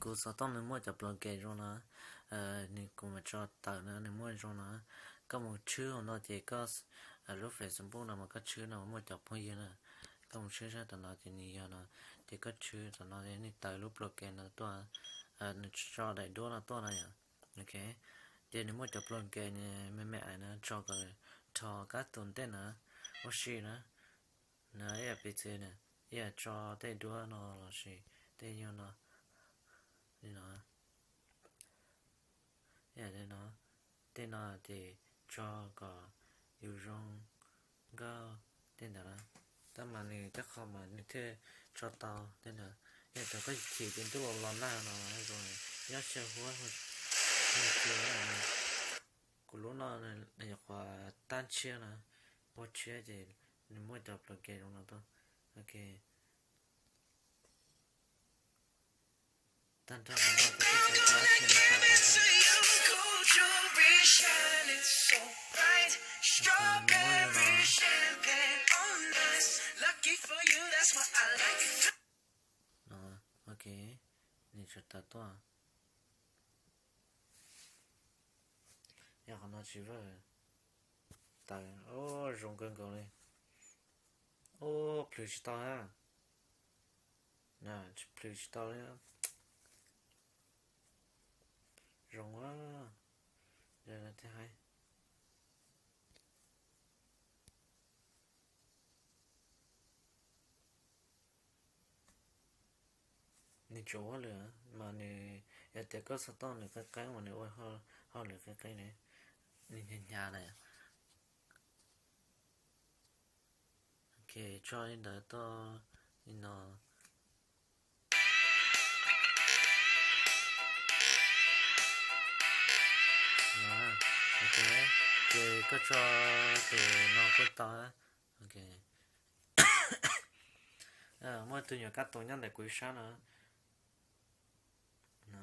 cô sao tao nên mua chụp lần kề rồi nè nên cô mà cho tao nữa nên mua rồi nè có một chữ nó chỉ có lúc về sắm bút nào mà có chữ nào mua chụp hơi nè có một chữ ra tao nói thì nhiều nè thì có chữ tao nói thì tao lúc lần kề nó to nên cho đầy đua là to này ok thì nên mua chụp lần kề này mẹ nó cho cái cho các tuần tết nè có gì nữa nè ấy bị thế nè ấy cho đầy đua nó là gì đầy nhiều nó thế nó thế nó thì cho có yêu rong ga thế nào ta mà này chắc không mà như thế cho tao thế nào thế tao có chỉ đến tôi làm nào nó rồi nhớ chơi hoa thôi chơi này của lúc nào này qua tan chia nè mua chia thì mua tập là kề trong nó thôi ok tan ra mà nó có cái sao chia nó shining so bright, strawberry champagne on us. Lucky for you, that's what I like. Nó, ok, nhìn cho ta to. Ya nó chỉ rồi. Ta, rung cân cầu này. Plus to ha. Nè, plus to đấy. Rung quá. Giờ là thế hay. Nè chỗ nữa mà nè, ya te có sao to nè cái mà nè ôi ho nè cái này. Nè nhà này. Ok, cho nên đỡ to nó ok thì có cho từ nó có to ok mỗi từ nhỏ cắt tổ nhân để quý sáng nữa nè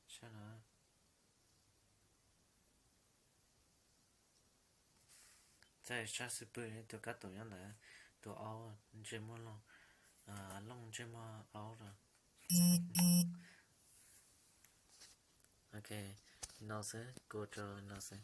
sáng nữa tại sáng sớm bữa từ cắt tổ nhân để từ áo trên mông lông lông trên mông áo rồi ok nó sẽ cô cho nó sẽ